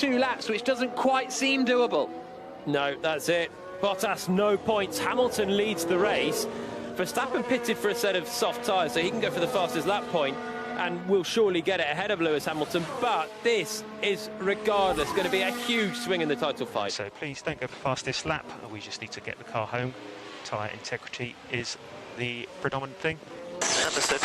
2 laps, which doesn't quite seem doable. No, that's it. Bottas, no points. Hamilton leads the race. Verstappen pitted for a set of soft tyres, so he can go for the fastest lap point and will surely get it ahead of Lewis Hamilton. But this is, regardless, going to be a huge swing in the title fight. So please don't go for the fastest lap. We just need to get the car home. Tyre integrity is the predominant thing. Understood.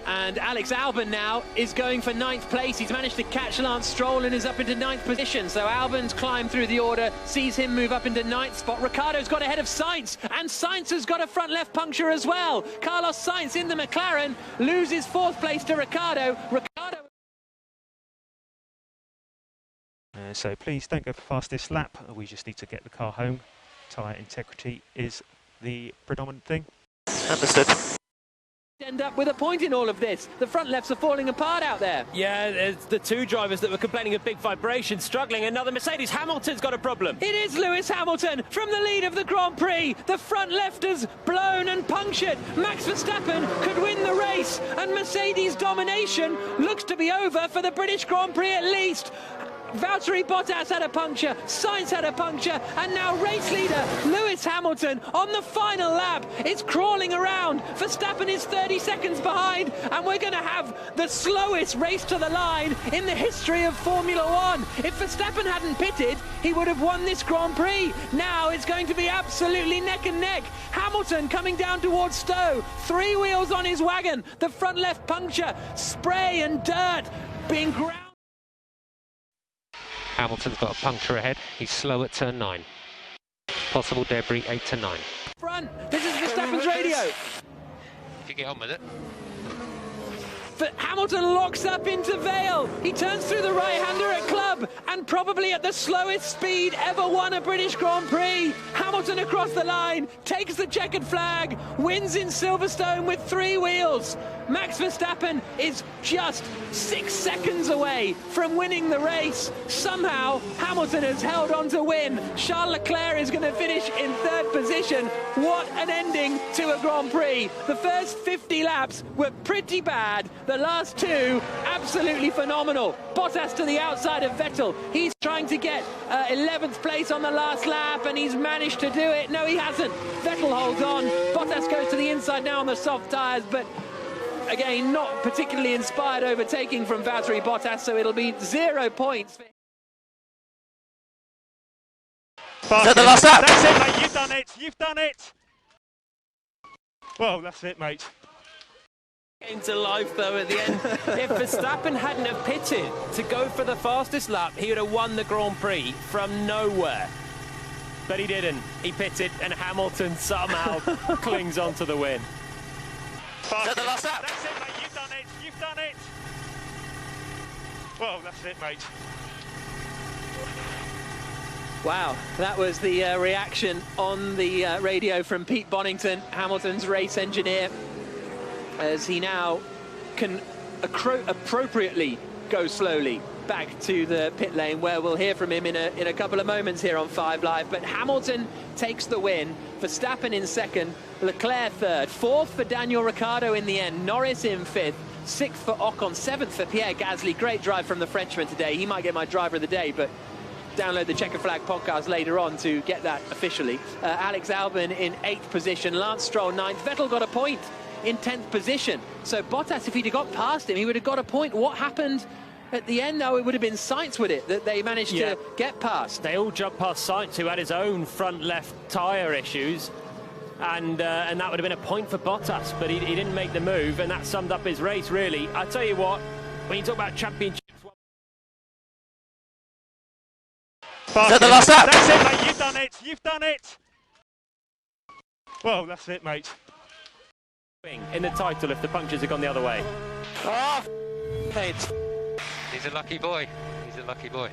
And Alex Albon now is going for 9th place. He's managed to catch Lance Stroll and is up into 9th position. So Albon's climbed through the order, sees him move up into 9th spot. Ricciardo's got ahead of Sainz, and Sainz has got a front left puncture as well. Carlos Sainz in the McLaren loses 4th place to Ricciardo. So please don't go for fastest lap. We just need to get the car home. Tyre integrity is the predominant thing. Understood. End up with a point in all of this. The front lefts are falling apart out there. Yeah, it's the 2 drivers that were complaining of big vibration struggling. Another Mercedes. Hamilton's got a problem. It is Lewis Hamilton from the lead of the Grand Prix. The front lefters blown and punctured. Max Verstappen could win the race, and Mercedes domination looks to be over for the British Grand Prix at least. Valtteri Bottas had a puncture, Sainz had a puncture, and now race leader Lewis Hamilton on the final lap is crawling around. Verstappen is 30 seconds behind, and we're going to have the slowest race to the line in the history of Formula One. If Verstappen hadn't pitted, he would have won this Grand Prix. Now it's going to be absolutely neck and neck. Hamilton coming down towards Stowe, 3 wheels on his wagon, the front left puncture, spray and dirt being ground. Hamilton's got a puncture ahead. He's slow at turn 9. Possible debris 8 to 9. Front. This is Verstappen's radio. If you get on with it. But Hamilton locks up into Vale. He turns through the right-hander at Club, and probably at the slowest speed ever won a British Grand Prix. Hamilton across the line, takes the checkered flag, wins in Silverstone with 3 wheels. Max Verstappen is just 6 seconds away from winning the race. Somehow, Hamilton has held on to win. Charles Leclerc is going to finish in 3rd position. What an ending to a Grand Prix. The first 50 laps were pretty bad. The last 2, absolutely phenomenal. Bottas to the outside of Vettel. He's trying to get 11th place on the last lap, and he's managed to do it. No, he hasn't. Vettel holds on. Bottas goes to the inside now on the soft tyres, but again, not particularly inspired overtaking from Valtteri Bottas, so it'll be 0 points. Is that the last lap? That's it, mate. You've done it. You've done it. Well, that's it, mate. Came to life though at the end. If Verstappen hadn't have pitted to go for the fastest lap, he would have won the Grand Prix from nowhere. But he didn't. He pitted, and Hamilton somehow clings on to the win. Is that the last lap? That's it, mate. You've done it. You've done it. Well, that's it, mate. Wow, that was the reaction on the radio from Pete Bonington, Hamilton's race engineer, as he now can appropriately go slowly back to the pit lane, where we'll hear from him in a couple of moments here on 5 Live. But Hamilton takes the win, Verstappen in 2nd, Leclerc 3rd, 4th for Daniel Ricciardo in the end, Norris in 5th, 6th for Ocon, 7th for Pierre Gasly. Great drive from the Frenchman today. He might get my driver of the day, but download the Checker Flag podcast later on to get that officially. Alex Albon in 8th position, Lance Stroll 9th. Vettel got a point in 10th position. So Bottas, if he'd have got past him, he would have got a point. What happened at the end, though? It would have been Sainz, would it, that they managed to get past? They all jumped past Sainz, who had his own front left tyre issues, and that would have been a point for Bottas, but he didn't make the move, and that summed up his race, really. I tell you what, when you talk about championships... Is that the last lap? That's it, mate. You've done it. You've done it. Well, that's it, mate. In the title if the punctures had gone the other way. Oh, mate. He's a lucky boy. He's a lucky boy.